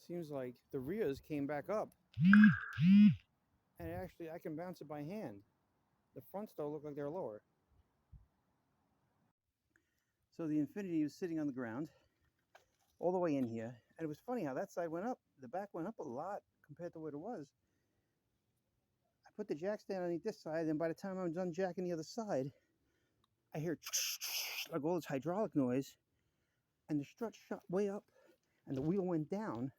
seems like the rears came back up, and actually I can bounce it by hand. The fronts though look like they're lower. So the Infinity was sitting on the ground all the way in here, and it was funny how that side went up. The back went up a lot compared to what it was. I put the jack stand underneath this side, and by the time I'm done jacking the other side, I hear like all this hydraulic noise, and the strut shot way up, and the wheel went down,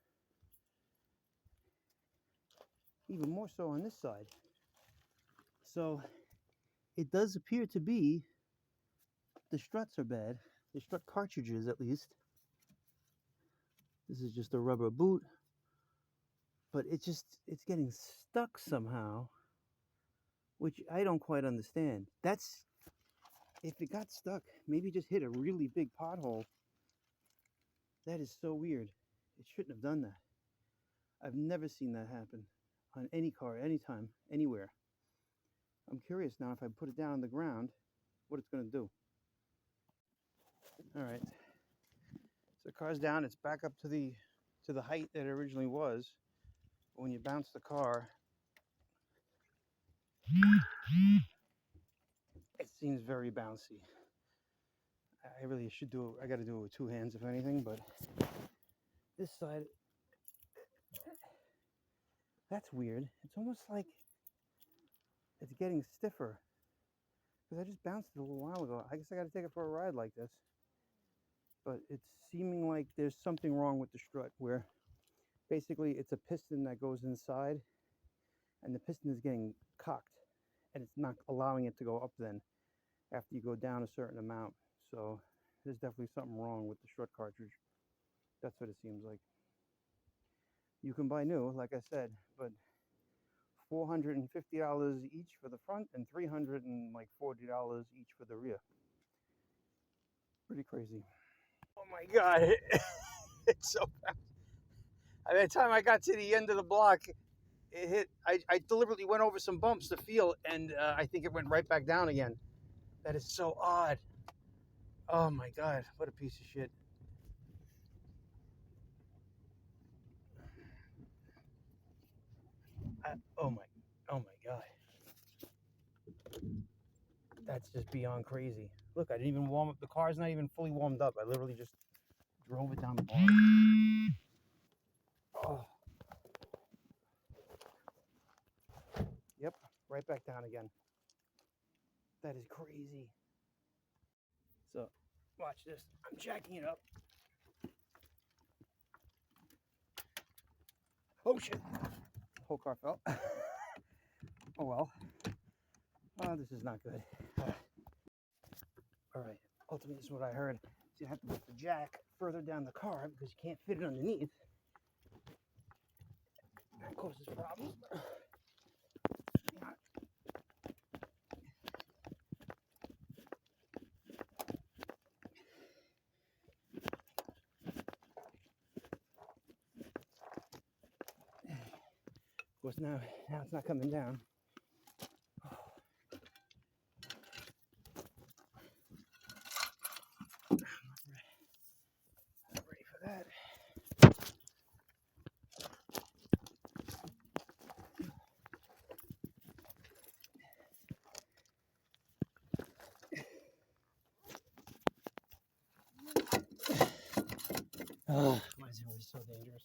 even more so on this side. So it does appear to be the struts are bad, the strut cartridges at least. This is just a rubber boot, but it's getting stuck somehow, which I don't quite understand. That's, if it got stuck, maybe just hit a really big pothole. That is so weird. It shouldn't have done that. I've never seen that happen on any car, anytime, anywhere. I'm curious now if I put it down on the ground, what it's going to do. All right. So the car's down. It's back up to the height that it originally was. But when you bounce the car, it seems very bouncy. I really should do it. I got to do it with two hands, if anything. But this side, that's weird. It's almost like it's getting stiffer. Because I just bounced it a little while ago. I guess I got to take it for a ride like this. But it's seeming like there's something wrong with the strut, where basically it's a piston that goes inside, and the piston is getting cocked, and it's not allowing it to go up then after you go down a certain amount. So there's definitely something wrong with the strut cartridge. That's what it seems like. You can buy new, like I said, but $450 each for the front and $340 each for the rear. Pretty crazy. Oh my God, it's so fast. By the time I got to the end of the block, it hit. I deliberately went over some bumps to feel, and I think it went right back down again. That is so odd. Oh my God, what a piece of shit. Oh my God. That's just beyond crazy. Look, I didn't even warm up. The car's not even fully warmed up. I literally just drove it down the bar. Oh. Yep, right back down again. That is crazy. So, watch this. I'm jacking it up. Oh shit. Whole car fell. Oh well. Oh, this is not good. All right. Ultimately, this is what I heard. So you have to put the jack further down the car because you can't fit it underneath. That causes problems. Of course, now it's not coming down. Not ready for that. Oh, why is it always so dangerous?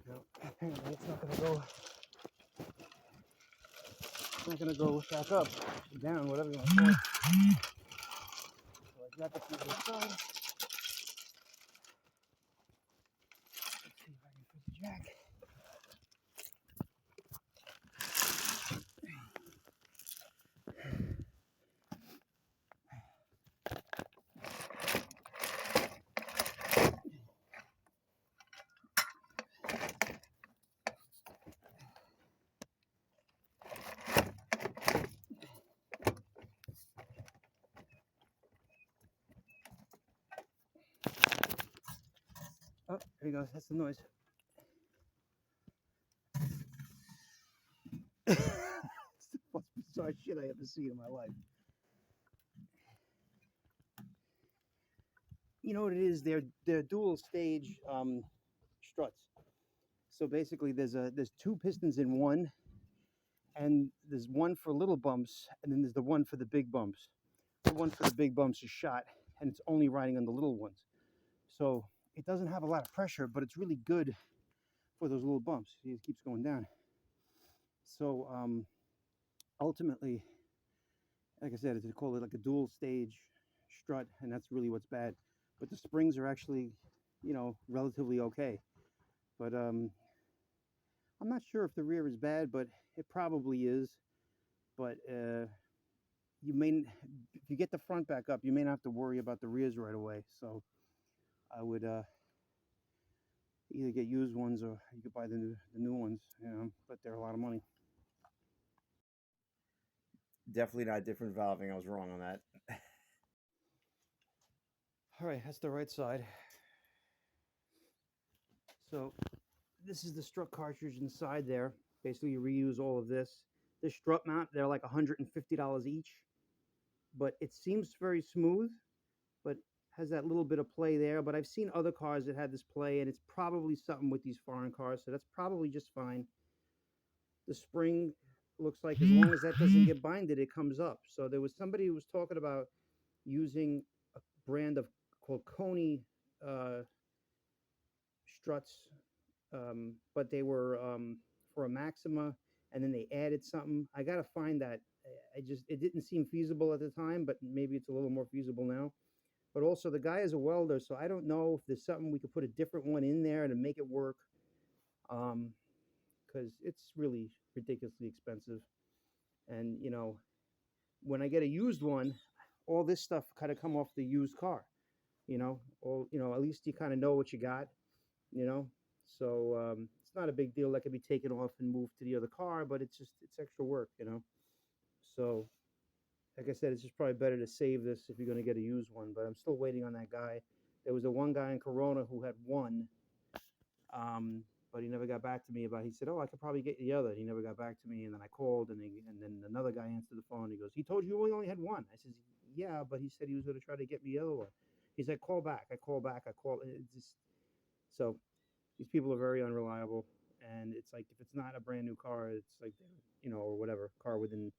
No, apparently it's not gonna go. It's not gonna go back up, down, whatever you want to call it. So I got the piece of the side. Let's see if I can put the jack. Oh, there he goes. That's the noise. It's the most bizarre shit I ever seen in my life. You know what it is? They're dual stage struts. So basically, there's two pistons in one, and there's one for little bumps, and then there's the one for the big bumps. The one for the big bumps is shot, and it's only riding on the little ones. So it doesn't have a lot of pressure, but it's really good for those little bumps. See, it keeps going down. So ultimately, like I said, they call it like a dual stage strut, and that's really what's bad. But the springs are actually, relatively okay. But I'm not sure if the rear is bad, but it probably is. But you may, if you get the front back up, you may not have to worry about the rears right away. So I would either get used ones or you could buy the new ones. But they're a lot of money. Definitely not different valving. I was wrong on that. All right, that's the right side. So this is the strut cartridge inside there. Basically, you reuse all of this. This strut mount, they're like $150 each, but it seems very smooth, but has that little bit of play there. But I've seen other cars that had this play, and it's probably something with these foreign cars, so that's probably just fine. The spring looks like as long as that doesn't get binded, it comes up. So there was somebody who was talking about using a brand of called Coney struts, but they were for a Maxima, and then they added something. I gotta find that. It didn't seem feasible at the time, but maybe it's a little more feasible now. But also the guy is a welder, so I don't know if there's something we could put a different one in there to make it work. Because it's really ridiculously expensive. And when I get a used one, all this stuff kind of come off the used car. At least you kind of know what you got. you know. So it's not a big deal that can be taken off and moved to the other car, but it's extra work. So like I said, it's just probably better to save this if you're going to get a used one. But I'm still waiting on that guy. There was the one guy in Corona who had one, but he never got back to me about. He said, "Oh, I could probably get the other." He never got back to me, and then I called, and then another guy answered the phone. He goes, "He told you we only had one." I says, "Yeah, but he said he was going to try to get me the other one." He said, "Call back." I call back. I call. It's just so these people are very unreliable, and it's like if it's not a brand new car, it's like or whatever car within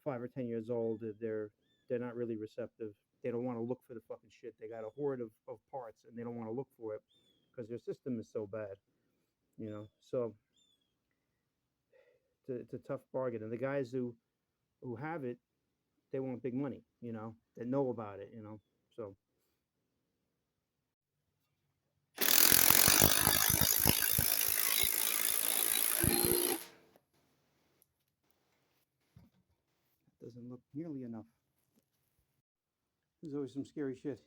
5 or 10 years old, they're not really receptive. They don't want to look for the fucking shit. They got a horde of parts, and they don't want to look for it because their system is so bad. So it's a tough bargain, and the guys who have it, they want big money. That know about it. So it doesn't look nearly enough. There's always some scary shit.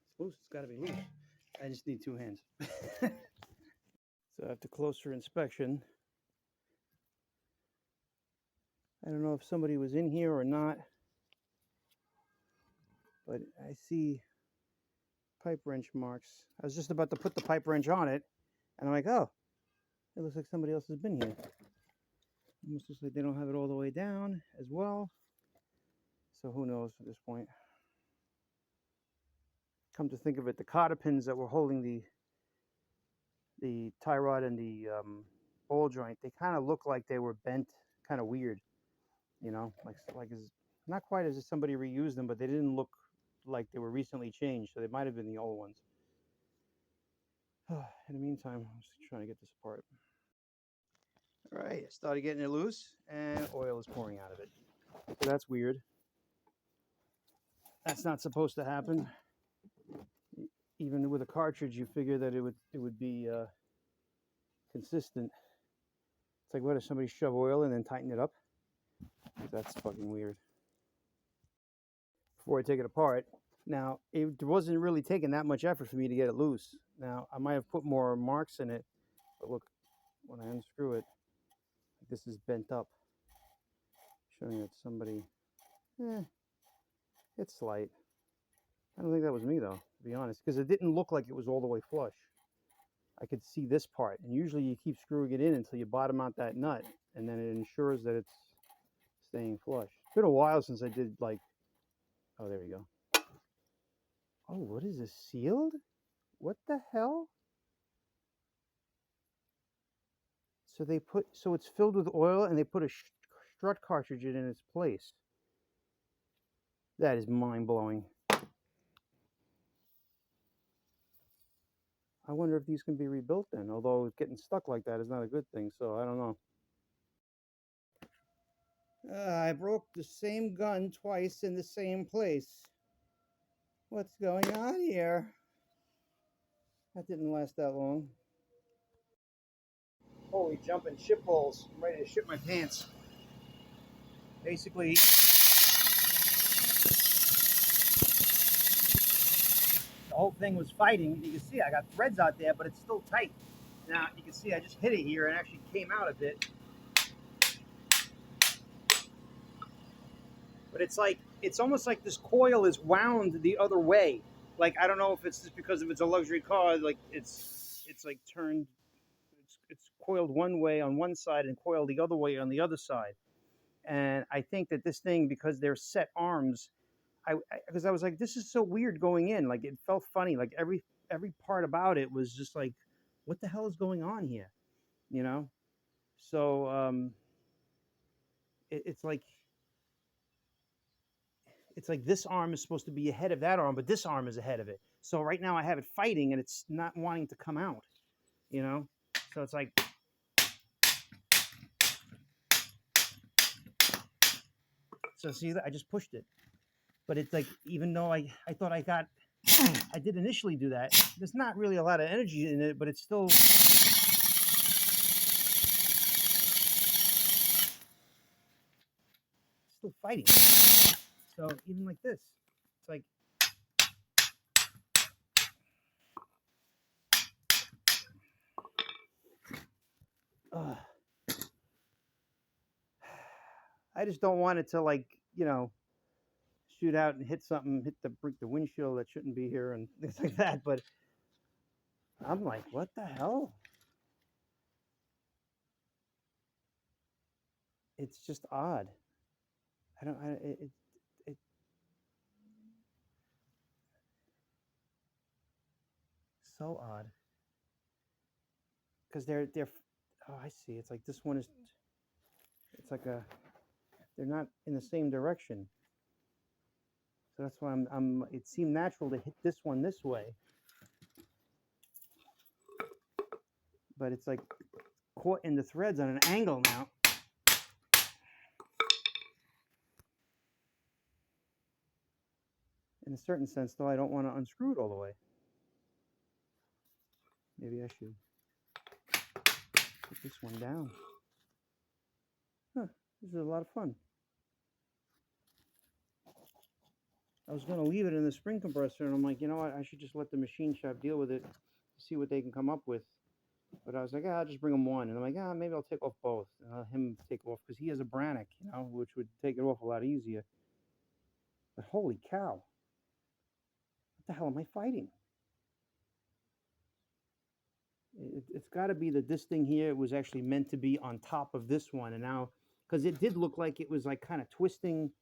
It's loose. It's got to be loose. I just need two hands. So after closer inspection, I don't know if somebody was in here or not, but I see pipe wrench marks. I was just about to put the pipe wrench on it, and I'm like, oh, it looks like somebody else has been here. Almost looks like they don't have it all the way down as well. So who knows at this point. Come to think of it, the cotter pins that were holding the tie rod and the ball joint, they kind of look like they were bent, kind of weird. Like as not quite as if somebody reused them, but they didn't look like they were recently changed, so they might have been the old ones. In the meantime, I'm just trying to get this apart. All right, I started getting it loose, and oil is pouring out of it. So that's weird. That's not supposed to happen. Even with a cartridge, you figure that it would be consistent. It's like, what if somebody shove oil and then tighten it up? That's fucking weird. Before I take it apart, now it wasn't really taking that much effort for me to get it loose. Now I might have put more marks in it, but look, when I unscrew it, this is bent up, showing that somebody, it's slight. I don't think that was me though, to be honest, because it didn't look like it was all the way flush. I could see this part, and usually you keep screwing it in until you bottom out that nut, and then it ensures that it's staying flush. It's been a while since I did, like, oh, there we go. Oh, what is this, sealed? What the hell? So they put, so it's filled with oil, and they put a strut cartridge in its place. That is mind-blowing. I wonder if these can be rebuilt then, although getting stuck like that is not a good thing, so I don't know. I broke the same gun twice in the same place. What's going on here? That didn't last that long. Holy jumping shit balls. I'm ready to shit my pants. Basically, the whole thing was fighting. You can see I got threads out there, but it's still tight. Now, you can see I just hit it here and actually came out a bit. But it's like, it's almost like this coil is wound the other way. Like, I don't know if it's just because if it's a luxury car, like it's like turned, it's coiled one way on one side and coiled the other way on the other side. And I think that this thing, because they're set arms, because I was like, this is so weird going in. Like, it felt funny. Like every part about it was just like, what the hell is going on here? You know? So it's like this arm is supposed to be ahead of that arm, but this arm is ahead of it. So right now I have it fighting and it's not wanting to come out. You know? So it's like, so see, I just pushed it. But it's like, even though I thought I did initially do that, there's not really a lot of energy in it, but it's still fighting. So even like this, it's like, I just don't want it to, like, you know, shoot out and hit something, break the windshield that shouldn't be here and things like that. But I'm like, what the hell? It's just odd. It's so odd. Because they're, oh, I see. It's like this one is, it's like they're not in the same direction. So that's why it seemed natural to hit this one this way. But it's like caught in the threads on an angle now. In a certain sense, though, I don't want to unscrew it all the way. Maybe I should put this one down. Huh, this is a lot of fun. I was going to leave it in the spring compressor, and I'm like, you know what, I should just let the machine shop deal with it, see what they can come up with. But I was like, I'll just bring him one. And I'm like, maybe I'll take off both. And I'll let him take off, because he has a Brannick, you know, which would take it off a lot easier. But holy cow. What the hell am I fighting? It's got to be that this thing here was actually meant to be on top of this one. And now, because it did look like it was like kind of twisting,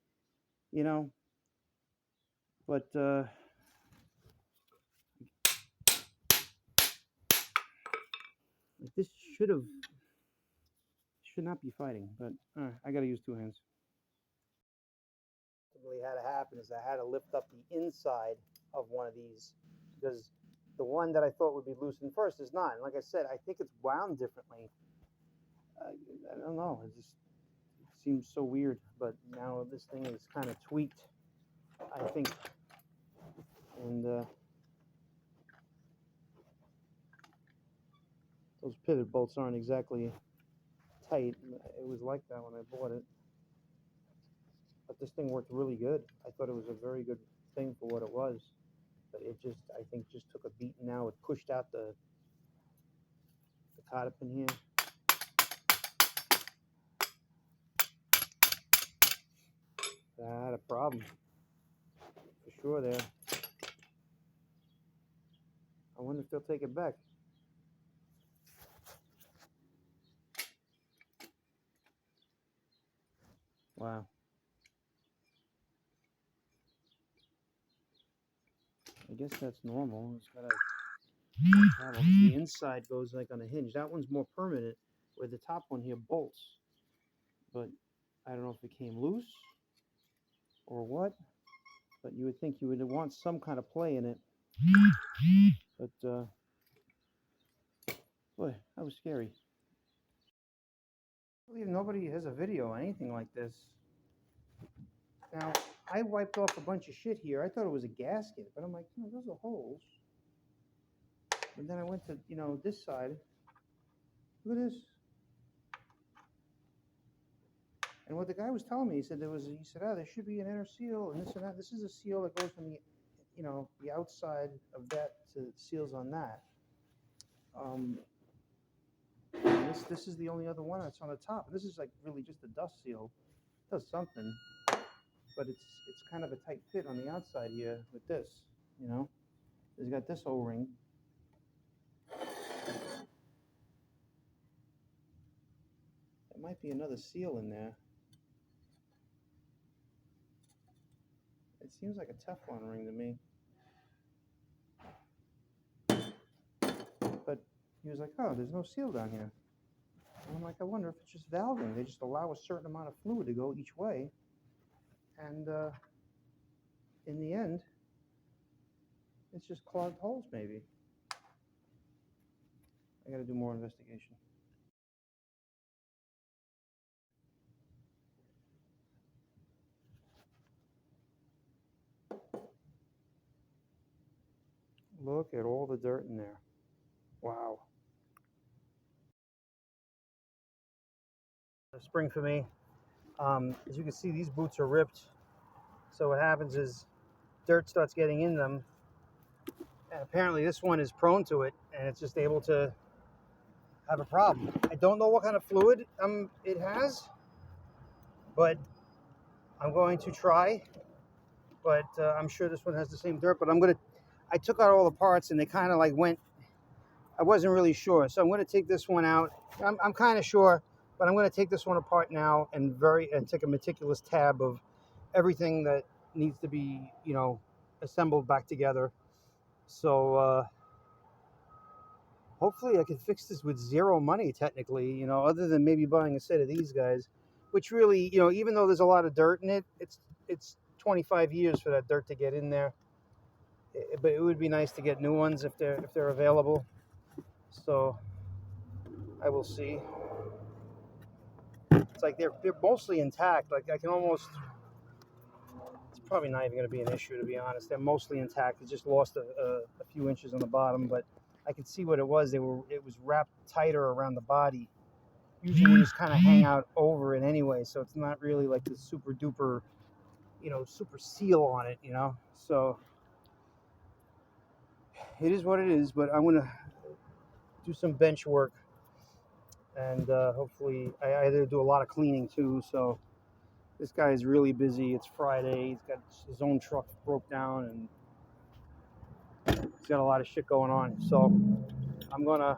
you know. But this should not be fighting. But I got to use two hands. What really had to happen is I had to lift up the inside of one of these, because the one that I thought would be loosened first is not. And like I said, I think it's wound differently. I don't know. It seems so weird. But now this thing is kind of tweaked, I think. And those pivot bolts aren't exactly tight. It was like that when I bought it. But this thing worked really good. I thought it was a very good thing for what it was. But it just, I think, just took a beating now. It pushed out the cot up in here. I had a problem for sure there. I wonder if they'll take it back. Wow. I guess that's normal. It's got a paddle. The inside goes like on a hinge. That one's more permanent, where the top one here bolts. But I don't know if it came loose or what. But you would think you would want some kind of play in it. But boy, that was scary. I believe nobody has a video or anything like this. Now, I wiped off a bunch of shit here. I thought it was a gasket, but I'm like, no, those are holes. And then I went to, this side. Look at this. And what the guy was telling me, he said there should be an inner seal and this and that. This is a seal that goes from the, the outside of that to seals on that. This is the only other one that's on the top. This is like really just a dust seal. It does something, but it's kind of a tight fit on the outside here with this. It's got this O-ring. There might be another seal in there. It seems like a Teflon ring to me. But he was like, oh, there's no seal down here. And I'm like, I wonder if it's just valving. They just allow a certain amount of fluid to go each way. And in the end, it's just clogged holes, maybe. I got to do more investigation. Look at all the dirt in there. Wow. A spring for me. As you can see, these boots are ripped. So what happens is dirt starts getting in them. And apparently this one is prone to it, and it's just able to have a problem. I don't know what kind of fluid it has, but I'm going to try. But I'm sure this one has the same dirt. But I took out all the parts, and they kind of like went. I wasn't really sure, so I'm going to take this one out. I'm kind of sure, but I'm going to take this one apart now and take a meticulous tab of everything that needs to be, assembled back together. So hopefully I can fix this with zero money, technically, other than maybe buying a set of these guys, which really, even though there's a lot of dirt in it, it's 25 years for that dirt to get in there. But it would be nice to get new ones if they're available. So I will see. It's like they're mostly intact. Like I can almost. It's probably not even going to be an issue, to be honest. They're mostly intact. It just lost a few inches on the bottom, but I could see what it was. It was wrapped tighter around the body. Usually, they just kind of hang out over it anyway, so it's not really like the super duper, super seal on it, So it is what it is. But I'm gonna do some bench work, and hopefully, I either do a lot of cleaning too. So. This guy is really busy. It's Friday. He's got his own truck broke down, and he's got a lot of shit going on. So I'm gonna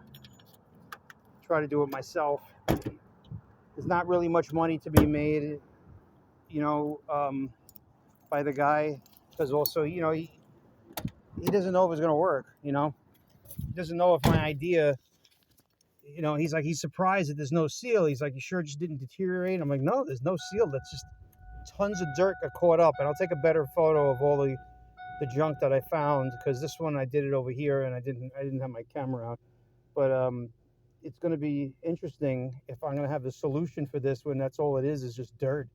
try to do it myself. There's not really much money to be made, by the guy, because also, he doesn't know if it's gonna work. He doesn't know if my idea. He's surprised that there's no seal. He's like, you sure it just didn't deteriorate? I'm like, no, there's no seal. That's just tons of dirt got caught up. And I'll take a better photo of all the junk that I found, because this one I did it over here and I didn't have my camera out. But it's going to be interesting if I'm going to have the solution for this when that's all it is just dirt,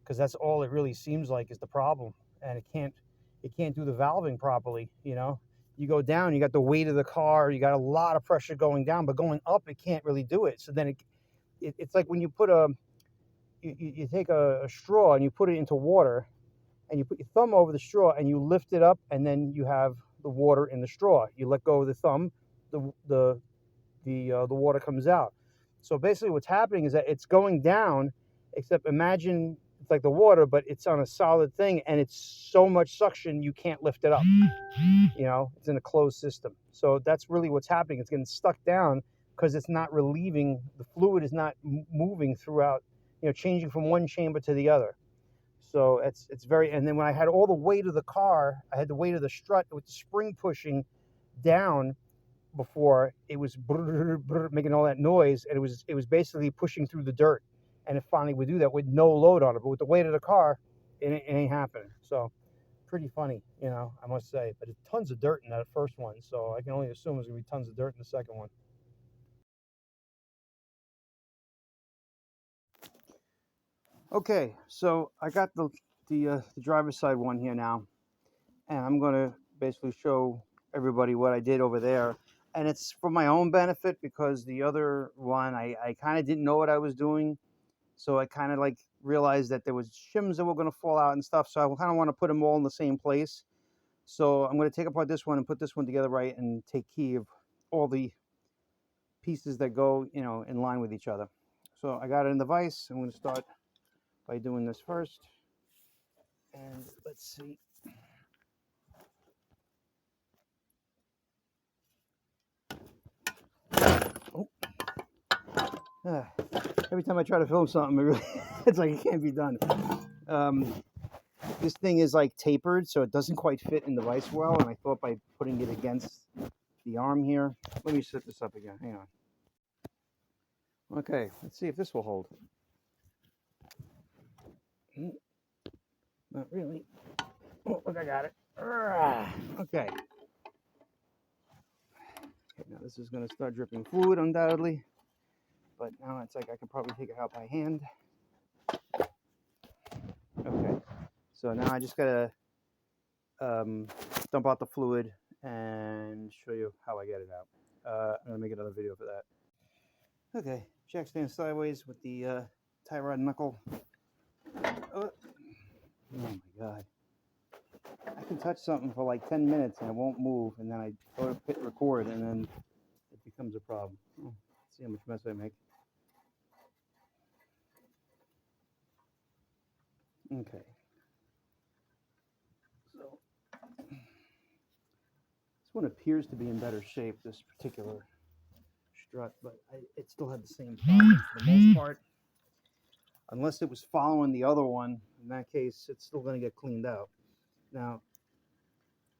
because that's all it really seems like is the problem, and it can't do the valving properly. You go down, you got the weight of the car, you got a lot of pressure going down, but going up it can't really do it. So then it's like when you put you take a straw and you put it into water, and you put your thumb over the straw and you lift it up, and then you have the water in the straw. You let go of the thumb, the water comes out. So basically what's happening is that it's going down, except imagine it's like the water, but it's on a solid thing, and it's so much suction you can't lift it up. You know, it's in a closed system. So that's really what's happening. It's getting stuck down because it's not relieving, the fluid is not moving throughout, you know, changing from one chamber to the other. So it's very, and then when I had all the weight of the car, I had the weight of the strut with the spring pushing down. Before, it was brr, brr, making all that noise, and it was basically pushing through the dirt, and it finally would do that with no load on it. But with the weight of the car, it ain't happening. So pretty funny, you know, I must say. But it's tons of dirt in that first one, so I can only assume there's gonna be tons of dirt in the second one. Okay, so I got the driver's side one here now, and I'm gonna basically show everybody what I did over there. And it's for my own benefit, because the other one, I kind of didn't know what I was doing. So I kind of like realized that there was shims that were going to fall out and stuff. So I kind of want to put them all in the same place. So I'm going to take apart this one and put this one together right, and take key of all the pieces that go, you know, in line with each other. So I got it in the vise. I'm going to start by doing this first. And let's see. Oh. Every time I try to film something, it really, it's like it can't be done. This thing is like tapered, so it doesn't quite fit in the vise well, and I thought by putting it against the arm here. Let me set this up again. Hang on. Okay, let's see if this will hold. Not really. Oh, look, I got it. Okay. Now this is going to start dripping fluid, undoubtedly. But now it's like I can probably take it out by hand. Okay. So now I just got to dump out the fluid and show you how I get it out. I'm going to make another video for that. Okay, jack stand sideways with the tie rod knuckle. Oh my God. I can touch something for like 10 minutes and it won't move, and then I go to hit record, and then it becomes a problem. Oh, see how much mess I make. Okay. So this one appears to be in better shape, this particular strut, but it still had the same problem for the most part. Unless it was following the other one, in that case, it's still going to get cleaned out. Now,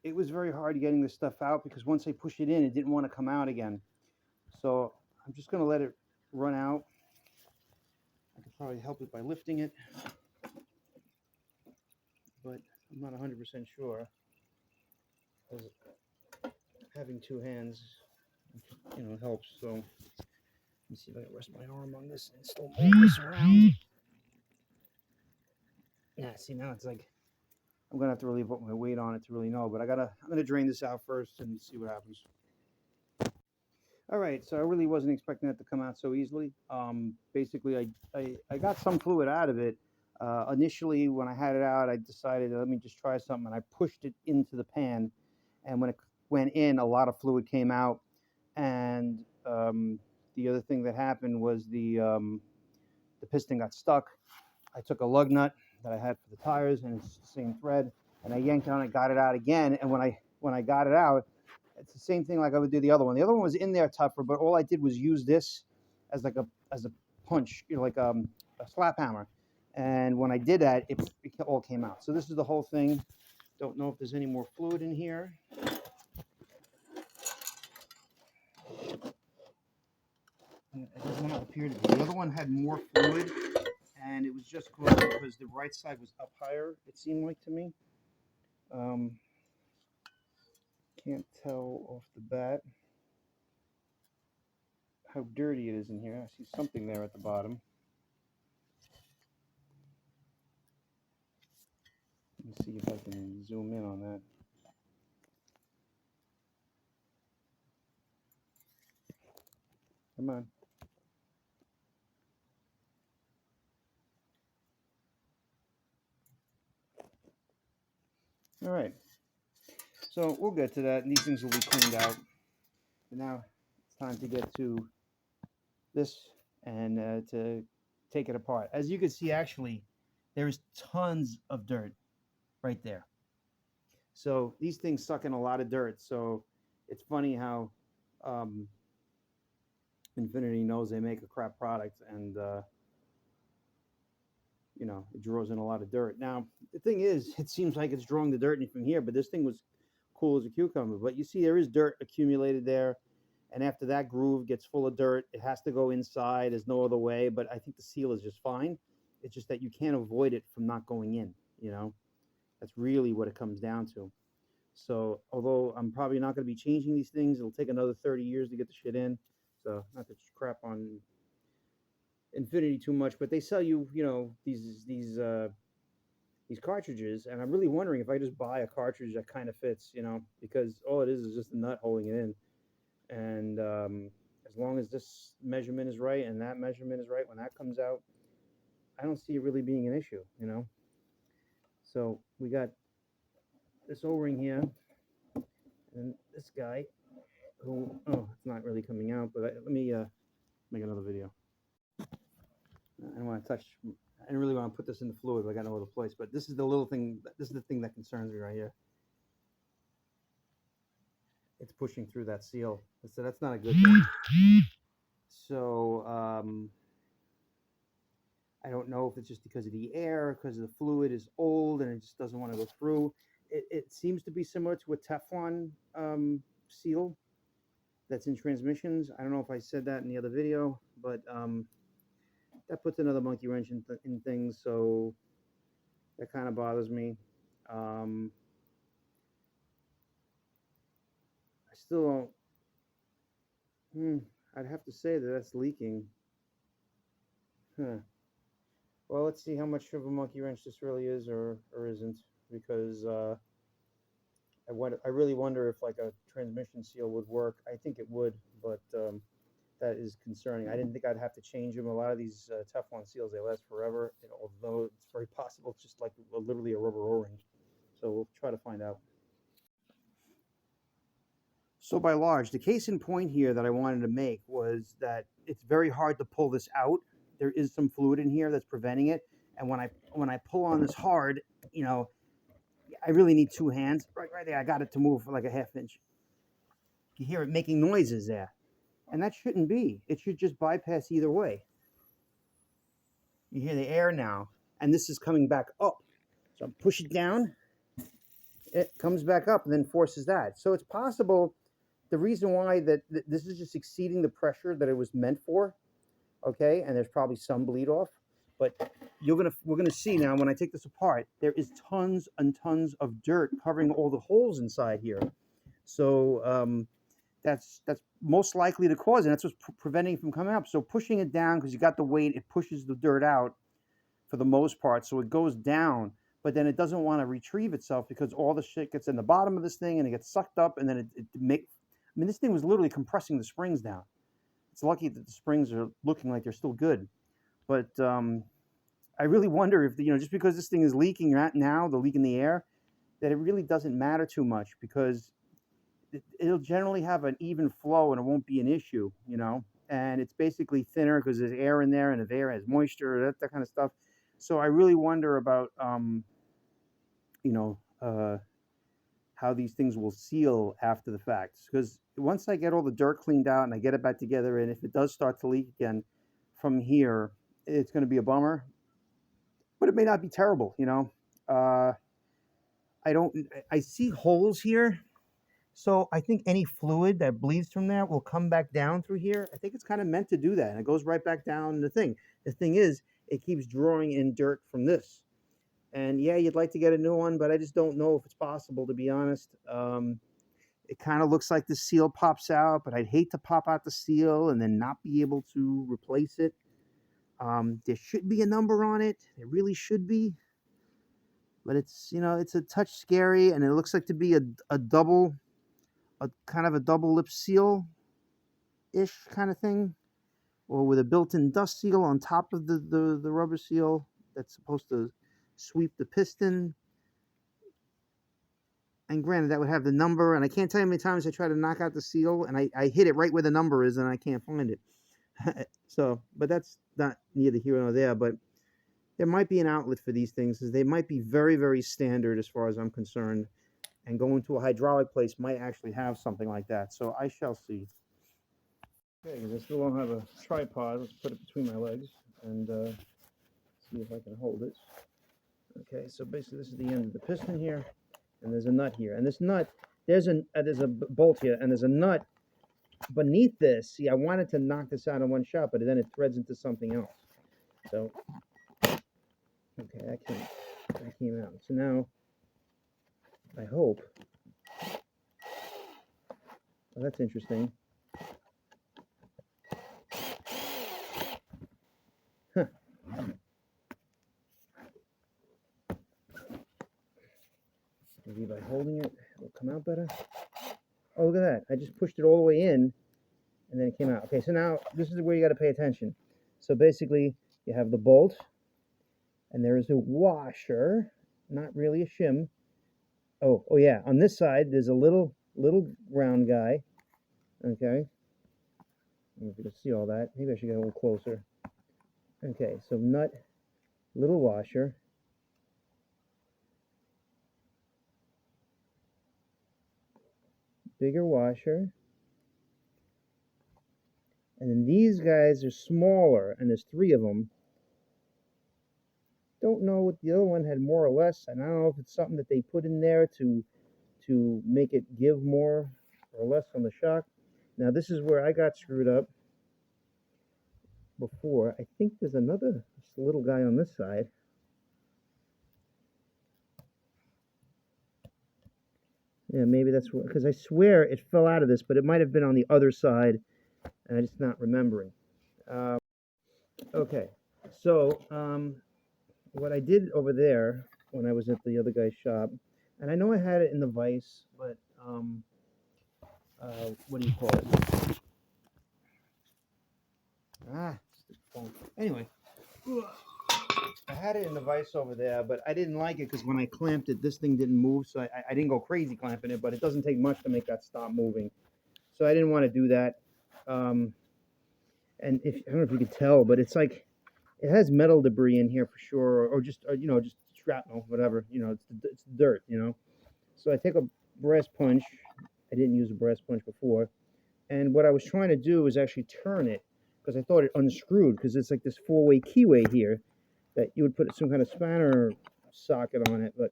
it was very hard getting this stuff out, because once I push it in, it didn't want to come out again. So I'm just going to let it run out. I could probably help it by lifting it, but I'm not 100% sure, because having two hands, you know, helps. So let me see if I can rest my arm on this and still move this around. Yeah, see, now it's like I'm gonna have to really put my weight on it to really know, but I'm gonna drain this out first and see what happens. All right, so I really wasn't expecting that to come out so easily. Basically, I got some fluid out of it. Initially, when I had it out, I decided, let me just try something, and I pushed it into the pan, and when it went in, a lot of fluid came out. And the other thing that happened was the piston got stuck. I took a lug nut that I had for the tires, and it's the same thread, and I yanked on it, got it out again, and when I got it out, it's the same thing like I would do the other one. The other one was in there tougher, but all I did was use this as like a punch, you know, like a slap hammer. And when I did that, it all came out. So this is the whole thing. Don't know if there's any more fluid in here. It does not appear to be. The other one had more fluid, and it was just because the right side was up higher, it seemed like to me. Can't tell off the bat how dirty it is in here. I see something there at the bottom. Let me see if I can zoom in on that. Come on. All right. So we'll get to that, and these things will be cleaned out. But now it's time to get to this and to take it apart. As you can see, actually, there's tons of dirt right there. So these things suck in a lot of dirt. So it's funny how Infinity knows they make a crap product, and you know, it draws in a lot of dirt. Now the thing is, it seems like it's drawing the dirt in from here, but this thing was cool as a cucumber. But you see, there is dirt accumulated there, and after that groove gets full of dirt, it has to go inside. There's no other way. But I think the seal is just fine. It's just that you can't avoid it from not going in. You know, that's really what it comes down to. So although I'm probably not going to be changing these things, it'll take another 30 years to get the shit in. So not to crap on Infinity too much, but they sell you, you know, these cartridges, and I'm really wondering if I just buy a cartridge that kind of fits, you know, because all it is just a nut holding it in. And as long as this measurement is right and that measurement is right when that comes out, I don't see it really being an issue, you know. So we got this O-ring here, and this guy who, oh, it's not really coming out, but let me make another video. I don't want to touch, I didn't really want to put this in the fluid, but I got no other place. But this is the little thing, this is the thing that concerns me right here. It's pushing through that seal. So that's not a good thing. So I don't know if it's just because of the air, because the fluid is old and it just doesn't want to go through. It seems to be similar to a Teflon seal that's in transmissions. I don't know if I said that in the other video, but that puts another monkey wrench in things, so that kind of bothers me. I still don't. I'd have to say that that's leaking. Huh. Well, let's see how much of a monkey wrench this really is or isn't, because I really wonder if like a transmission seal would work. I think it would, but that is concerning. I didn't think I'd have to change them. A lot of these Teflon seals, they last forever, and although it's very possible it's just like literally a rubber O-ring. So we'll try to find out. So by large, the case in point here that I wanted to make was that it's very hard to pull this out. There is some fluid in here that's preventing it, and when I pull on this hard, you know, I really need two hands. Right there, I got it to move for like a half inch. You hear it making noises there, and that shouldn't be. It should just bypass either way. You hear the air now, and this is coming back up. So I'm pushing down, it comes back up, and then forces that. So it's possible. The reason why that this is just exceeding the pressure that it was meant for, okay, and there's probably some bleed off, but we're gonna see now when I take this apart, there is tons and tons of dirt covering all the holes inside here. So that's most likely the cause, and that's what's preventing it from coming up. So pushing it down, because you got the weight, it pushes the dirt out for the most part, so it goes down, but then it doesn't want to retrieve itself because all the shit gets in the bottom of this thing and it gets sucked up, and then I mean, this thing was literally compressing the springs down. It's lucky that the springs are looking like they're still good. But I really wonder if, you know, just because this thing is leaking right now, the leak in the air, that it really doesn't matter too much, because it'll generally have an even flow and it won't be an issue, you know. And it's basically thinner because there's air in there, and if air has moisture, that kind of stuff. So I really wonder about, you know, how these things will seal after the fact, because once I get all the dirt cleaned out and I get it back together, and if it does start to leak again from here, it's going to be a bummer, but it may not be terrible, you know. I see holes here, so I think any fluid that bleeds from there will come back down through here. I think it's kind of meant to do that, and it goes right back down the thing. The thing is, it keeps drawing in dirt from this. And yeah, you'd like to get a new one, but I just don't know if it's possible, to be honest. It kind of looks like the seal pops out, but I'd hate to pop out the seal and then not be able to replace it. There should be a number on it. There really should be. But it's, you know, it's a touch scary, and it looks like to be a kind of a double lip seal-ish kind of thing, or with a built-in dust seal on top of the rubber seal that's supposed to sweep the piston. And granted, that would have the number, and I can't tell you how many times I try to knock out the seal, and I hit it right where the number is, and I can't find it. So, but that's not neither here nor there, but there might be an outlet for these things, as they might be very, very standard as far as I'm concerned, and going to a hydraulic place might actually have something like that. So I shall see. Okay, because I still don't have a tripod, let's put it between my legs and see if I can hold it. Okay, so basically this is the end of the piston here, and there's a nut here, and this nut, there's a bolt here, and there's a nut beneath this. See, I wanted to knock this out in one shot, but then it threads into something else. So, okay, that came out. So now, I hope, well, that's interesting. Huh. Maybe by holding it, it'll come out better. Oh, look at that. I just pushed it all the way in, and then it came out. Okay, so now, this is where you got to pay attention. So basically, you have the bolt, and there is a washer, not really a shim. Oh yeah, on this side, there's a little round guy. Okay. I don't know if you can see all that. Maybe I should get a little closer. Okay, so nut, little washer. Bigger washer. And then these guys are smaller, and there's 3 of them. Don't know what the other one had more or less, and I don't know if it's something that they put in there to make it give more or less on the shock. Now this is where I got screwed up before. I think there's another little guy on this side. Yeah, maybe that's what, because I swear it fell out of this, but it might have been on the other side, and I'm just not remembering. Okay, so what I did over there when I was at the other guy's shop, and I know I had it in the vise, but what do you call it? Anyway, I had it in the vise over there, but I didn't like it because when I clamped it, this thing didn't move, so I didn't go crazy clamping it, but it doesn't take much to make that stop moving. So I didn't want to do that. And I don't know if you could tell, but it's like, it has metal debris in here for sure, or just shrapnel, whatever, it's dirt, So I take a brass punch. I didn't use a brass punch before. And what I was trying to do is actually turn it, because I thought it unscrewed, because it's like this 4-way keyway here that you would put some kind of spanner socket on it, but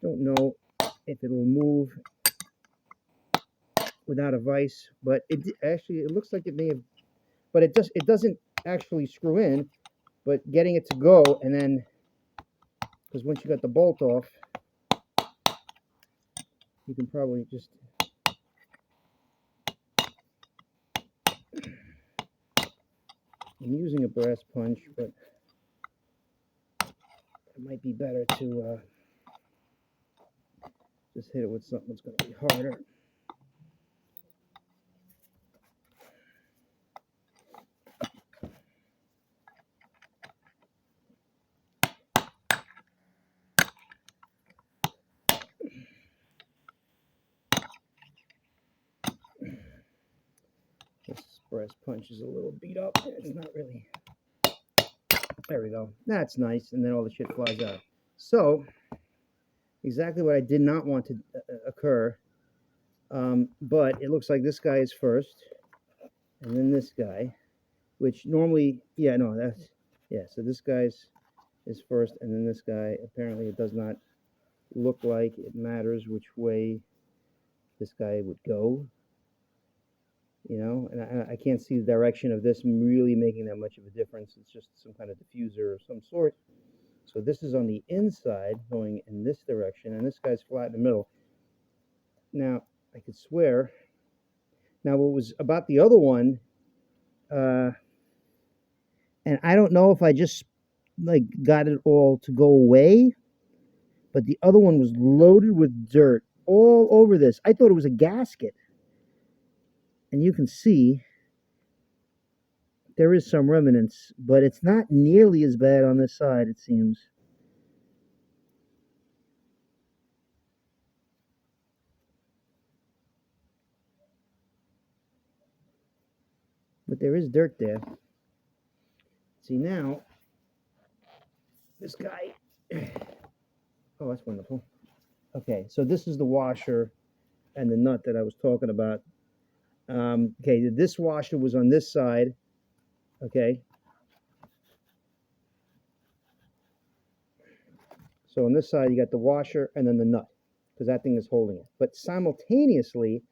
don't know if it'll move without a vise. But it looks like it may have, but it doesn't actually screw in. But getting it to go, and then, because once you got the bolt off, you can probably just, I'm using a brass punch, but it might be better to just hit it with something that's going to be harder. This brass punch is a little beat up. It's not really. There we go. That's nice. And then all the shit flies out. So, exactly what I did not want to occur. But it looks like this guy is first. And then this guy. Which normally, so this guy's is first. And then this guy, apparently it does not look like it matters which way this guy would go. And I can't see the direction of this really making that much of a difference. It's just some kind of diffuser of some sort. So this is on the inside going in this direction, and this guy's flat in the middle. Now, I could swear. Now, what was about the other one, and I don't know if I just got it all to go away, but the other one was loaded with dirt all over this. I thought it was a gasket. And you can see there is some remnants, but it's not nearly as bad on this side, it seems. but there is dirt there. See now, this guy. Oh, that's wonderful. Okay, so this is the washer and the nut that I was talking about. Okay, this washer was on this side. Okay. So on this side, you got the washer and then the nut, because that thing is holding it. But simultaneously,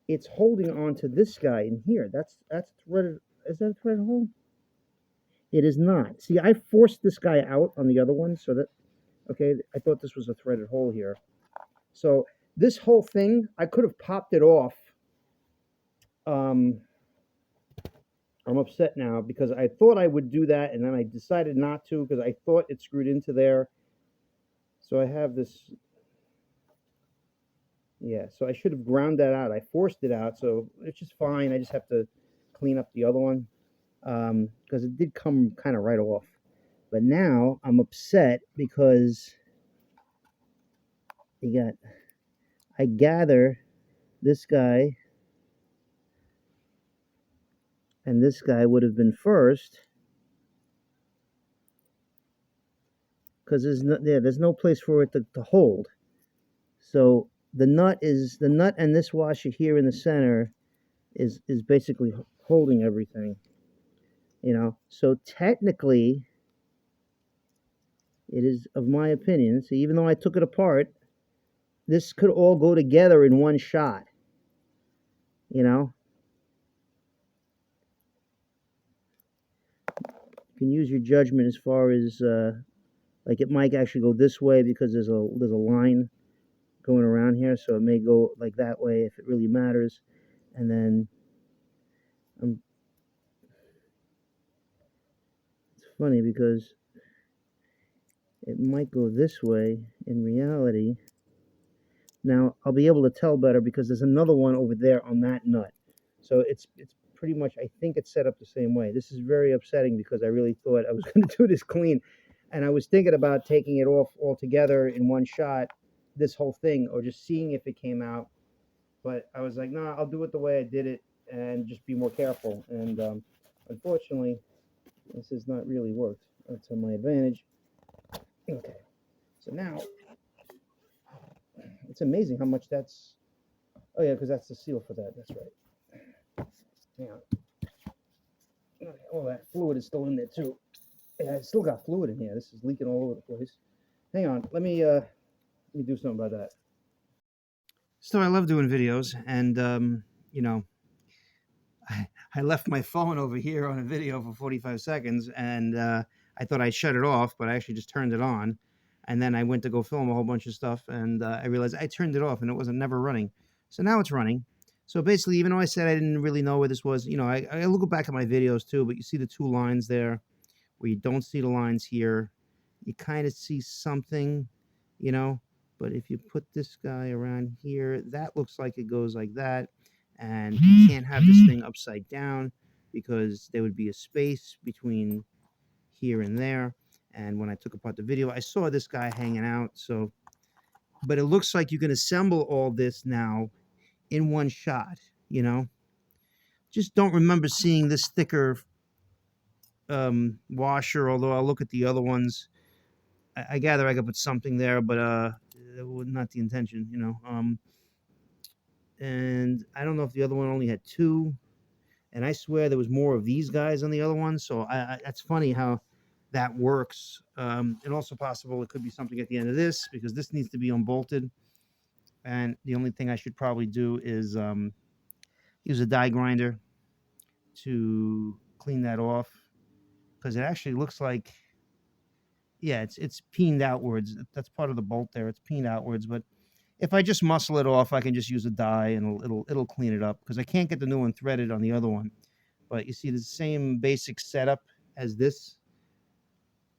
it's holding on to this guy in here. That's threaded. Is that a threaded hole? It is not. See, I forced this guy out on the other one, so that, okay, I thought this was a threaded hole here. So this whole thing, I could have popped it off. I'm upset now because I thought I would do that, and then I decided not to because I thought it screwed into there. So I have this. Yeah, so I should have ground that out. I forced it out, so it's just fine. I just have to clean up the other one because it did come kind of right off. But now I'm upset because I gather this guy and this guy would have been first because there's no place for it to hold. So the nut and this washer here in the center is basically holding everything. So technically, it is of my opinion. So even though I took it apart, this could all go together in one shot. You can use your judgment as far as like it might actually go this way because there's a line going around here, so it may go like that way if it really matters. And then it's funny because it might go this way in reality. Now I'll be able to tell better because there's another one over there on that nut. So it's pretty much, I think it's set up the same way. This is very upsetting because I really thought I was going to do this clean. And I was thinking about taking it off altogether in one shot, this whole thing, or just seeing if it came out. But I was like, nah, I'll do it the way I did it and just be more careful. And unfortunately, this has not really worked to my advantage. Okay, so now it's amazing how much that's. Oh yeah, because that's the seal for that. That's right. Hang on. Okay, all that fluid is still in there too. Yeah, it's still got fluid in here. This is leaking all over the place. Hang on, let me do something about that. So I love doing videos, and I left my phone over here on a video for 45 seconds, and I thought I shut it off, but I actually just turned it on. And then I went to go film a whole bunch of stuff, and I realized I turned it off, and it wasn't never running. So now it's running. So basically, even though I said I didn't really know where this was, I look back at my videos too, but you see the two lines there where you don't see the lines here. You kind of see something, but if you put this guy around here, that looks like it goes like that. And you can't have this thing upside down because there would be a space between here and there. And when I took apart the video, I saw this guy hanging out. So, but it looks like you can assemble all this now in one shot, Just don't remember seeing this thicker washer, although I'll look at the other ones. I gather I could put something there, but that was not the intention, And I don't know if the other one only had two. And I swear there was more of these guys on the other one. So that's funny how that works. And also possible it could be something at the end of this because this needs to be unbolted. And the only thing I should probably do is use a die grinder to clean that off because it actually looks like, yeah, it's peened outwards. That's part of the bolt there. It's peened outwards. But if I just muscle it off, I can just use a die and it'll clean it up because I can't get the new one threaded on the other one. But you see the same basic setup as this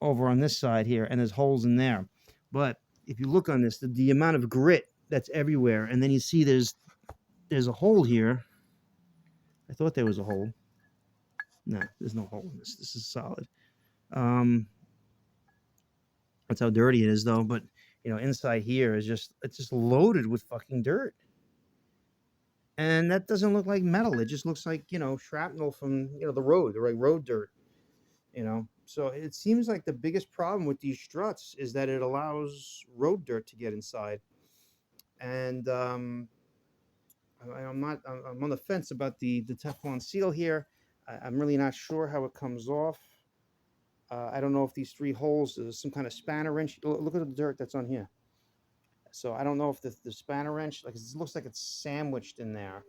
over on this side here, and there's holes in there. But if you look on this, the amount of grit that's everywhere, and then you see there's a hole here. I thought there was a hole. No, there's no hole in this. This is solid. That's how dirty it is, though. But inside here is it's just loaded with fucking dirt. and that doesn't look like metal. It just looks like, shrapnel from, the road, the right road dirt, So it seems like the biggest problem with these struts is that it allows road dirt to get inside. And I'm on the fence about the Teflon seal here. I'm really not sure how it comes off. I don't know if these three holes, there's some kind of spanner wrench. Look at the dirt that's on here. So I don't know if the spanner wrench, like, it looks like it's sandwiched in there.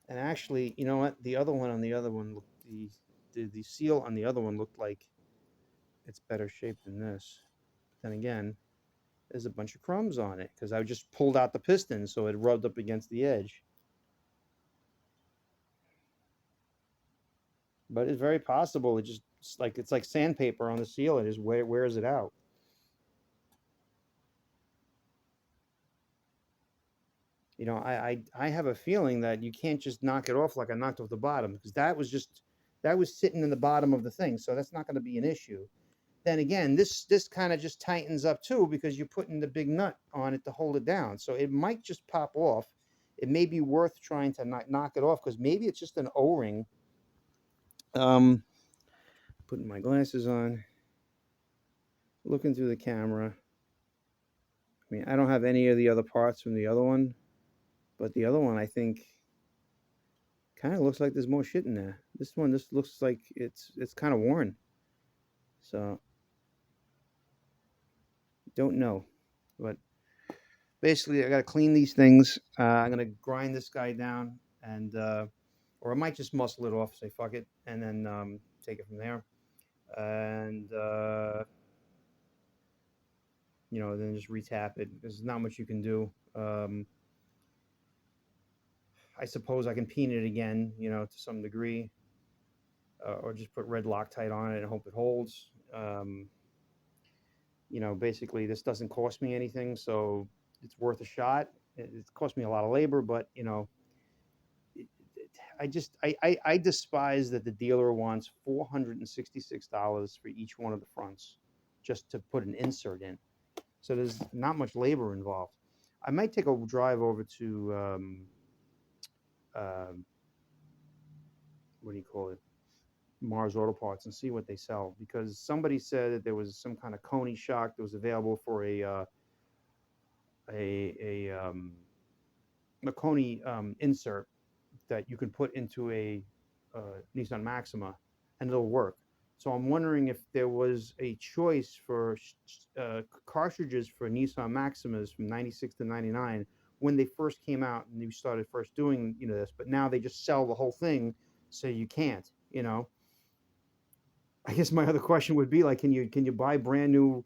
And actually, you know what? The other one on the other one, the seal on the other one looked like it's better shaped than this. But then again, there's a bunch of crumbs on it because I just pulled out the piston, so it rubbed up against the edge. But it's very possible it's like sandpaper on the seal. It just wears it out. I have a feeling that you can't just knock it off like I knocked off the bottom, because that was sitting in the bottom of the thing, so that's not going to be an issue. Then again, this kind of just tightens up too, because you're putting the big nut on it to hold it down, so it might just pop off. It may be worth trying to knock it off, because maybe it's just an O-ring. Um, Putting my glasses on, looking through the camera. I mean, I don't have any of the other parts from the other one, but the other one, I think, kind of looks like there's more shit in there. This looks like it's kind of worn. So don't know, but basically I got to clean these things. I'm gonna grind this guy down, and or I might just muscle it off, say fuck it, and then take it from there, and then just retap it. There's not much you can do. I suppose I can peen it again, to some degree, or just put red Loctite on it and hope it holds. Basically this doesn't cost me anything, so it's worth a shot. It cost me a lot of labor, but I despise that the dealer wants $466 for each one of the fronts just to put an insert in. So there's not much labor involved. I might take a drive over to what do you call it, Mars Auto Parts, and see what they sell, because somebody said that there was some kind of Coney shock that was available for a Coney insert that you can put into a Nissan Maxima, and it'll work. So I'm wondering if there was a choice for cartridges for Nissan Maximas from '96 to '99 when they first came out and you started first doing this, but now they just sell the whole thing, so you can't. I guess my other question would be, like, can you buy brand new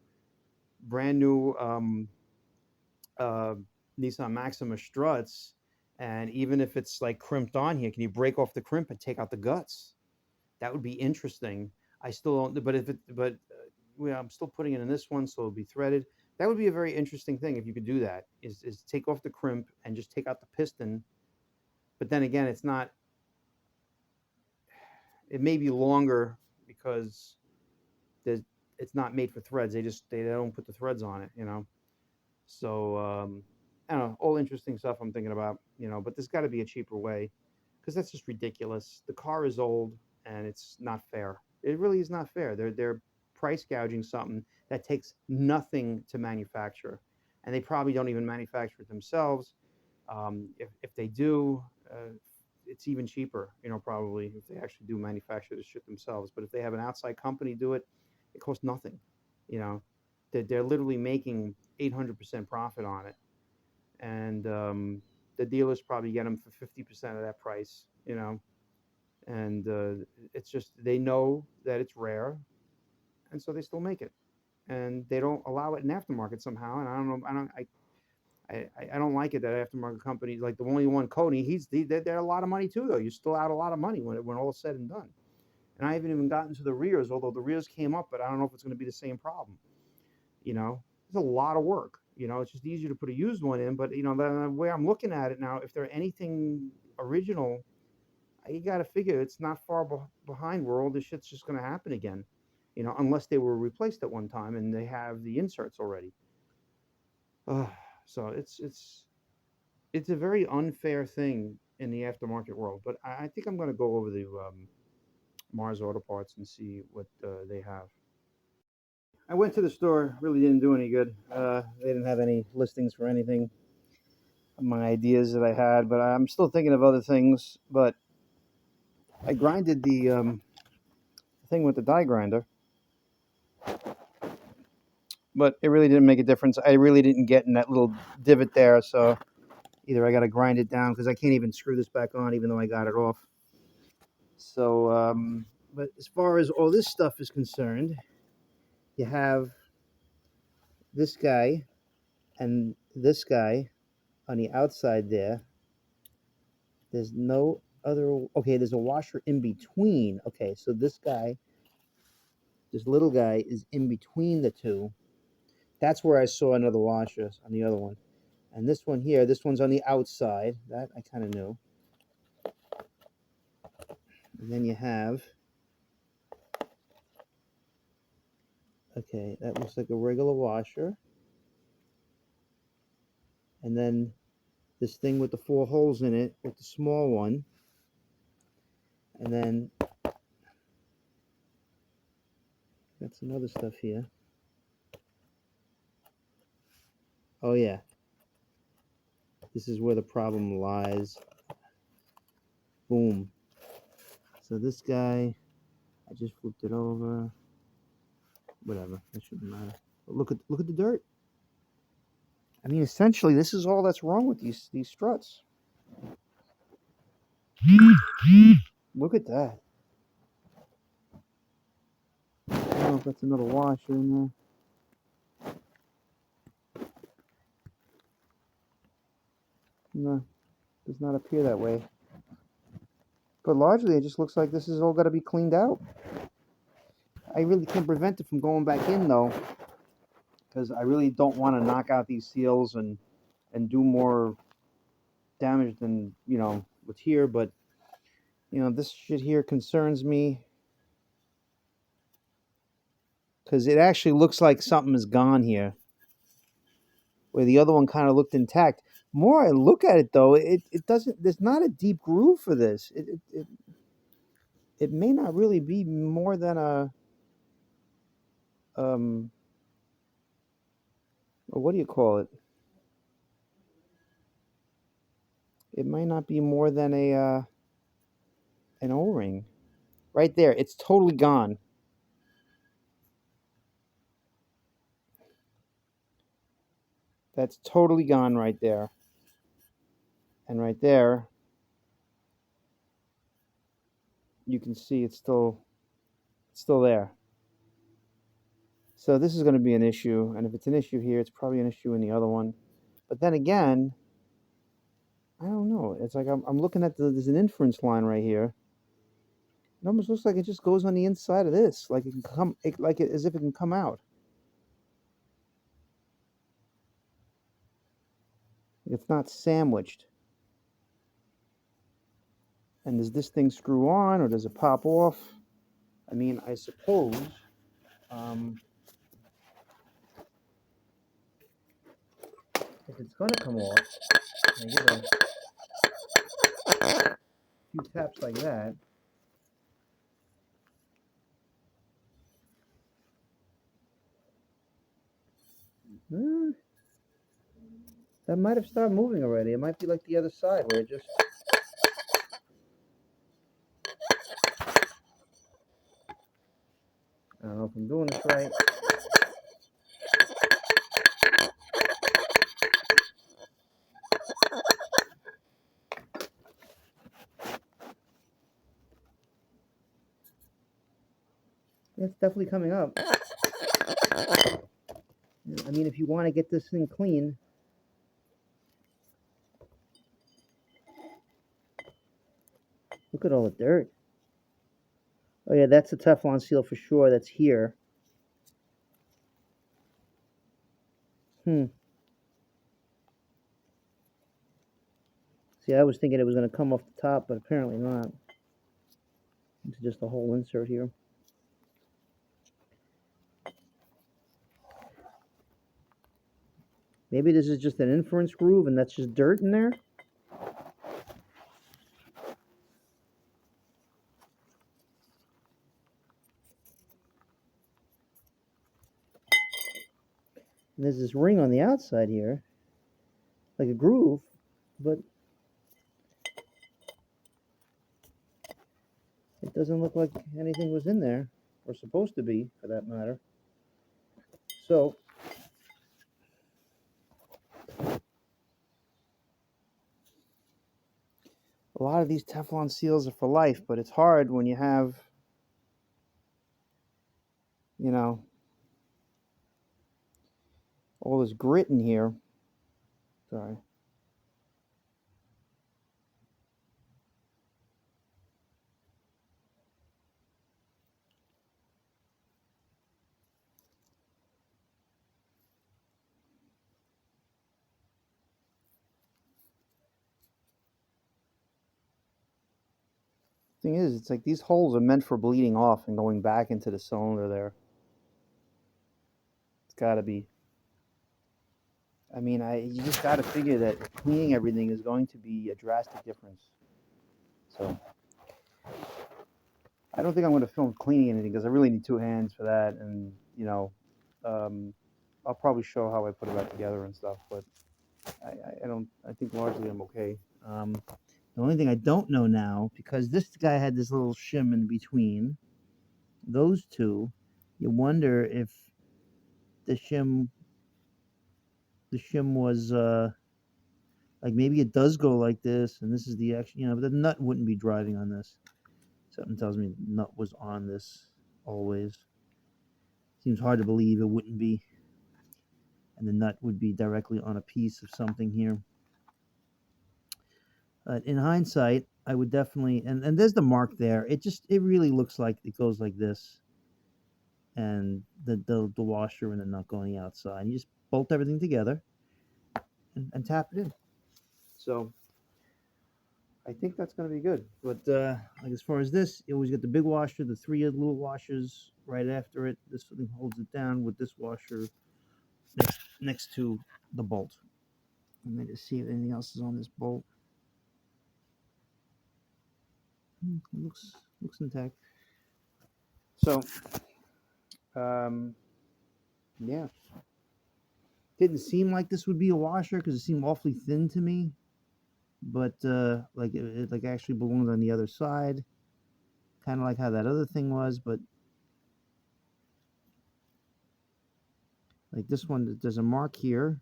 uh, Nissan Maxima struts, and even if it's like crimped on here, can you break off the crimp and take out the guts? That would be interesting. I still don't, well, I'm still putting it in this one, so it'll be threaded. That would be a very interesting thing if you could do that. Is take off the crimp and just take out the piston. But then again, it's not. It may be longer because it's not made for threads. They don't put the threads on it. So I don't know. All interesting stuff I'm thinking about. But there's got to be a cheaper way, because that's just ridiculous. The car is old and it's not fair. It really is not fair. They're price gouging something that takes nothing to manufacture, and they probably don't even manufacture it themselves. If they do, it's even cheaper. Probably if they actually do manufacture the shit themselves. But if they have an outside company do it, it costs nothing. You know, they're literally making 800% profit on it, and the dealers probably get them for 50% of that price. And it's just they know that it's rare, and so they still make it, and they don't allow it in aftermarket somehow. And I don't know, I don't like it that aftermarket companies, like the only one, Coney, they're a lot of money too, though. You still out a lot of money when all is said and done. And I haven't even gotten to the rears, although the rears came up, but I don't know if it's going to be the same problem. It's a lot of work. It's just easier to put a used one in, but the way I'm looking at it now, if they're anything original, you got to figure it's not far behind where all this shit's just going to happen again, unless they were replaced at one time and they have the inserts already. So it's it's a very unfair thing in the aftermarket world. But I think I'm going to go over the Mars Auto Parts and see what they have. I went to the store, really didn't do any good. They didn't have any listings for anything of my ideas that I had, but I'm still thinking of other things. But I grinded the thing with the die grinder, but it really didn't make a difference. I really didn't get in that little divot there, so either I got to grind it down because I can't even screw this back on, even though I got it off. So, but as far as all this stuff is concerned, you have this guy and this guy on the outside there. There's no other, okay, there's a washer in between. Okay, so this guy, this little guy is in between the two. That's where I saw another washer on the other one. And this one here, this one's on the outside. That I kind of knew. And then you have, okay, that looks like a regular washer. And then this thing with the 4 holes in it with the small one. And then got some other stuff here. Oh yeah, this is where the problem lies. Boom. So this guy, I just flipped it over. Whatever, that shouldn't matter. But look at the dirt. I mean, essentially, this is all that's wrong with these struts. Look at that. I don't know if that's another washer in there. No, does not appear that way. But largely, it just looks like this is all got to be cleaned out. I really can't prevent it from going back in, though, because I really don't want to knock out these seals and do more damage than, you know, what's here. But, you know, this shit here concerns me because it actually looks like something is gone here, where the other one kind of looked intact. More I look at it, though, it doesn't, there's not a deep groove for this. It may not really be more than a, or what do you call it? It might not be more than a, an O-ring. Right there, it's totally gone. That's totally gone right there. And right there, you can see it's still there. So this is going to be an issue, and if it's an issue here, it's probably an issue in the other one. But then again, I don't know. It's like I'm looking at there's an inference line right here. It almost looks like it just goes on the inside of this, like it can come, as if it can come out. It's not sandwiched. And does this thing screw on, or does it pop off? I mean, I suppose. If it's going to come off, I give it a few taps like that. That might have started moving already. It might be like the other side where it just... I don't know if I'm doing this right. It's definitely coming up. I mean, if you want to get this thing clean, look at all the dirt. Oh yeah, that's a Teflon seal for sure. That's here. See, I was thinking it was going to come off the top, but apparently not. It's just a whole insert here. Maybe this is just an inference groove and that's just dirt in there. And there's this ring on the outside here, like a groove, but it doesn't look like anything was in there, or supposed to be, for that matter. So, a lot of these Teflon seals are for life, but it's hard when you have, you know, all this grit in here. Sorry. Thing is, it's like these holes are meant for bleeding off and going back into the cylinder there. It's got to be. I mean, you just got to figure that cleaning everything is going to be a drastic difference. So, I don't think I'm going to film cleaning anything because I really need 2 hands for that, and you know, I'll probably show how I put it back together and stuff. But I don't. I think largely I'm okay. The only thing I don't know now, because this guy had this little shim in between those two, you wonder if the shim was like maybe it does go like this, and this is the action, you know, but the nut wouldn't be driving on this. Something tells me the nut was on this always. Seems hard to believe it wouldn't be, and the nut would be directly on a piece of something here. In hindsight, I would definitely, and there's the mark there. It really looks like it goes like this, and the washer and the nut going outside. You just bolt everything together and tap it in. So I think that's going to be good. But like as far as this, you always get the big washer, the 3 little washers right after it. This thing holds it down with this washer next to the bolt. Let me just see if anything else is on this bolt. It looks intact. So, yeah. Didn't seem like this would be a washer because it seemed awfully thin to me. But like it like actually belonged on the other side, kind of like how that other thing was. But like this one, there's a mark here.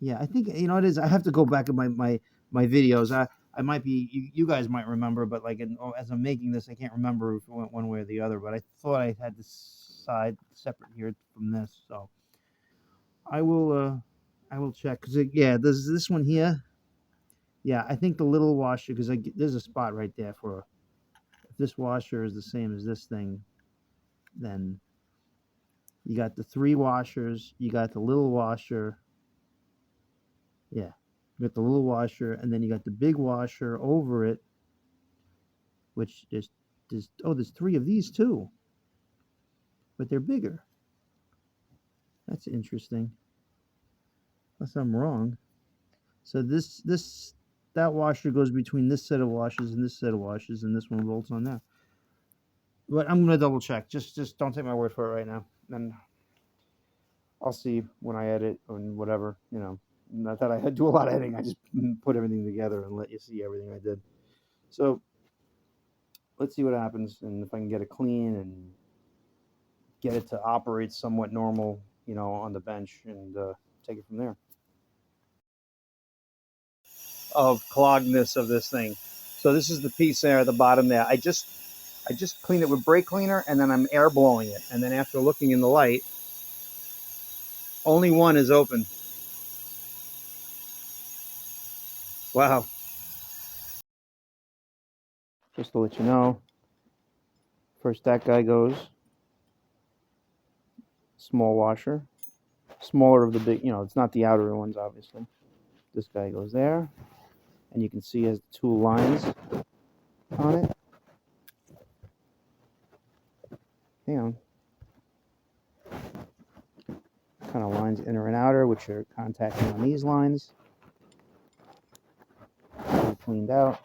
Yeah, I think, you know, it is. I have to go back in my videos. I might be, you guys might remember, but like as I'm making this, I can't remember if it went one way or the other. But I thought I had this side separate here from this, so I will check because yeah, there's this one here. Yeah, I think the little washer, because there's a spot right there for, if this washer is the same as this thing, then you got the 3 washers, you got the little washer. Yeah, you got the little washer, and then you got the big washer over it, which there's 3 of these too, but they're bigger. That's interesting. Unless I'm wrong. So that washer goes between this set of washers and this set of washers, and this one bolts on there. But I'm gonna double check. Just don't take my word for it right now. And I'll see when I edit and whatever, you know. Not that I do a lot of editing. I just put everything together and let you see everything I did. So let's see what happens, and if I can get it clean and get it to operate somewhat normal, you know, on the bench, and take it from there. Of cloggedness of this thing. So this is the piece there at the bottom there. I just cleaned it with brake cleaner, and then I'm air blowing it. And then after looking in the light, only one is open. Wow. Just to let you know, first that guy goes. Small washer. Smaller of the big, you know, it's not the outer ones, obviously. This guy goes there. And you can see it has 2 lines on it. Hang on. Kind of lines inner and outer. which are contacting on these lines. Cleaned out.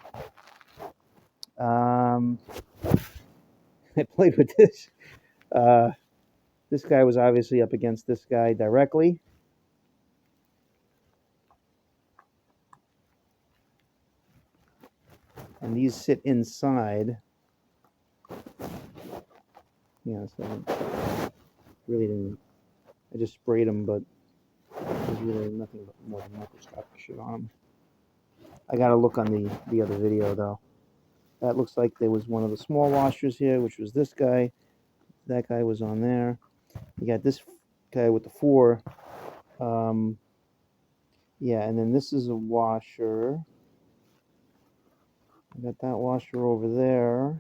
I played with this. This guy was obviously up against this guy directly. And these sit inside. Yeah, so really didn't. I just sprayed them, but there's really nothing but more than microscopic shit on them. I got to look on the other video though. That looks like there was one of the small washers here, which was this guy. That guy was on there. You got this guy with the 4. Yeah, and then this is a washer. I got that washer over there.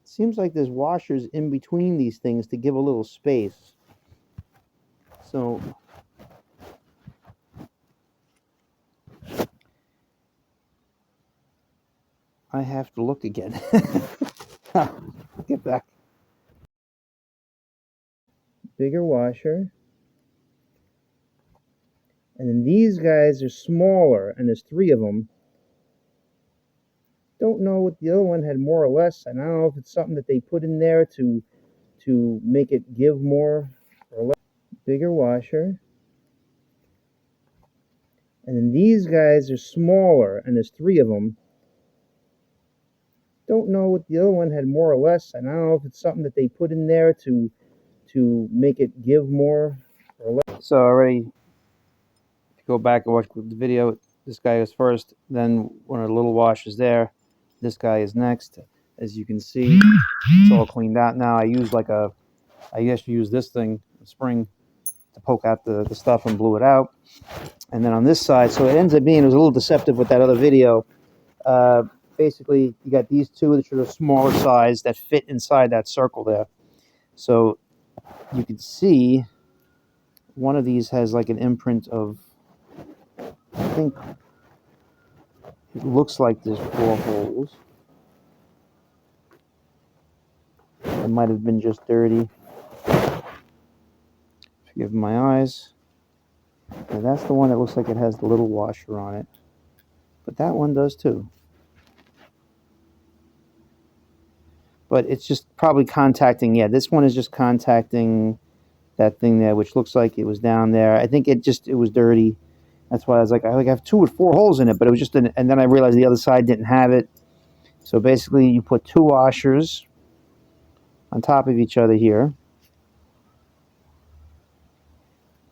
Seems like there's washers in between these things to give a little space. So I have to look again. Get back. Bigger washer. And then these guys are smaller, and there's 3 of them. Don't know what the other one had more or less, and I don't know if it's something that they put in there to make it give more or less. Bigger washer. And then these guys are smaller, and there's 3 of them. Don't know what the other one had more or less, and I don't know if it's something that they put in there to make it give more or less. So already, if you go back and watch the video, this guy was first, then one of the little washers there. This guy is next. As you can see, it's all cleaned out now. I used I guess you use this thing, a spring, to poke out the stuff and blew it out. And then on this side, so it ends up being, it was a little deceptive with that other video. Basically, you got these 2 that are the smaller size that fit inside that circle there. So you can see one of these has like an imprint of, I think it looks like there's 4 holes. It might have been just dirty. Forgive my eyes. And that's the one that looks like it has the little washer on it. But that one does too. But it's just probably contacting, yeah, this one is just contacting that thing there, which looks like it was down there. I think it was dirty. That's why I was like, I have 2 with 4 holes in it, but it was just and then I realized the other side didn't have it. So basically you put 2 washers on top of each other here.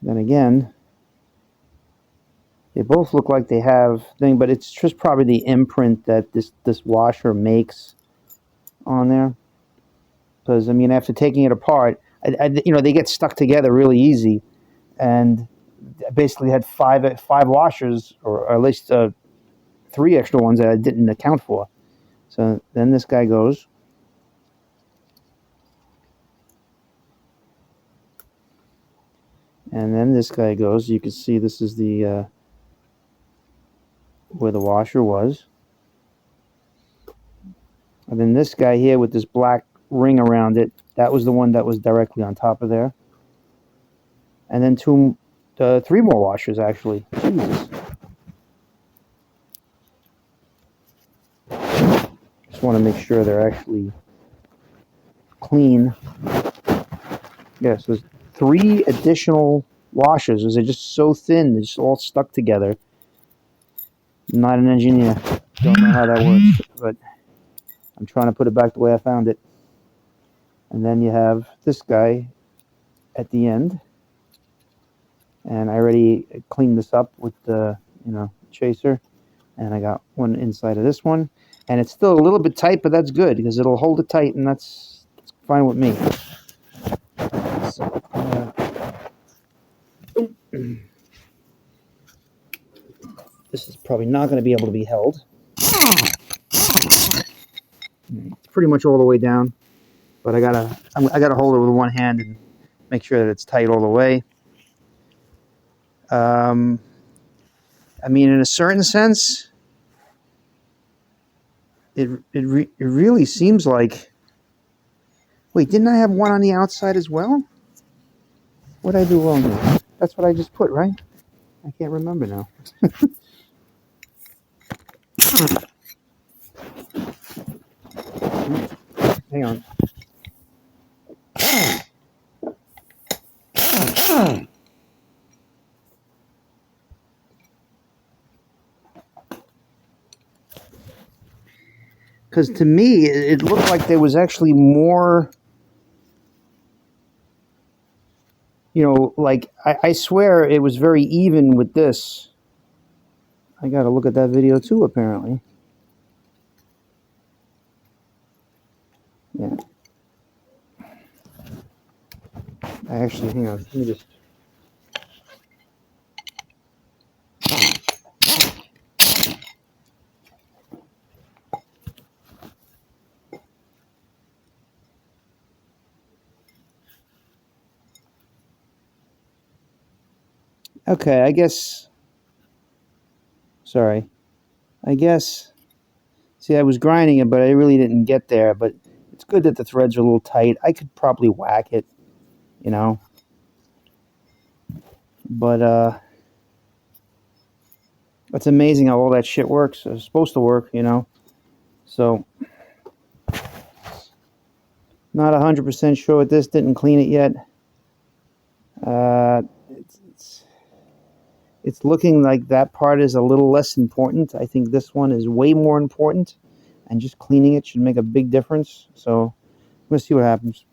Then again, they both look like they have thing, but it's just probably the imprint that this washer makes on there. Because I mean, after taking it apart, you know, they get stuck together really easy, and I basically had five washers, or at least 3 extra ones that I didn't account for. So then this guy goes. And then this guy goes. You can see this is the where the washer was. And then this guy here with this black ring around it, that was the one that was directly on top of there. And then 3 more washers, actually. Jesus. Just want to make sure they're actually clean. Yes, there's 3 additional washers. They're just so thin, they're just all stuck together. I'm not an engineer. Don't know how that works, but I'm trying to put it back the way I found it. And then you have this guy at the end. And I already cleaned this up with the, you know, chaser. And I got one inside of this one. And it's still a little bit tight, but that's good because it'll hold it tight, and that's fine with me. So, this is probably not going to be able to be held. It's pretty much all the way down, but I gotta hold it with one hand and make sure that it's tight all the way. I mean, in a certain sense, it really seems like. Wait, didn't I have one on the outside as well? What did I do wrong here? That's what I just put, right? I can't remember now. Hang on. Because to me, it looked like there was actually more, you know, like, I swear it was very even with this. I got to look at that video too, apparently. Yeah. I actually, hang on, let me just... Okay, I guess... Sorry. I guess... See, I was grinding it, but I really didn't get there. But it's good that the threads are a little tight. I could probably whack it, you know. But, it's amazing how all that shit works. It's supposed to work, you know. So, not 100% sure with this. Didn't clean it yet. It's looking like that part is a little less important. I think this one is way more important. And just cleaning it should make a big difference. So, I'm going to see what happens.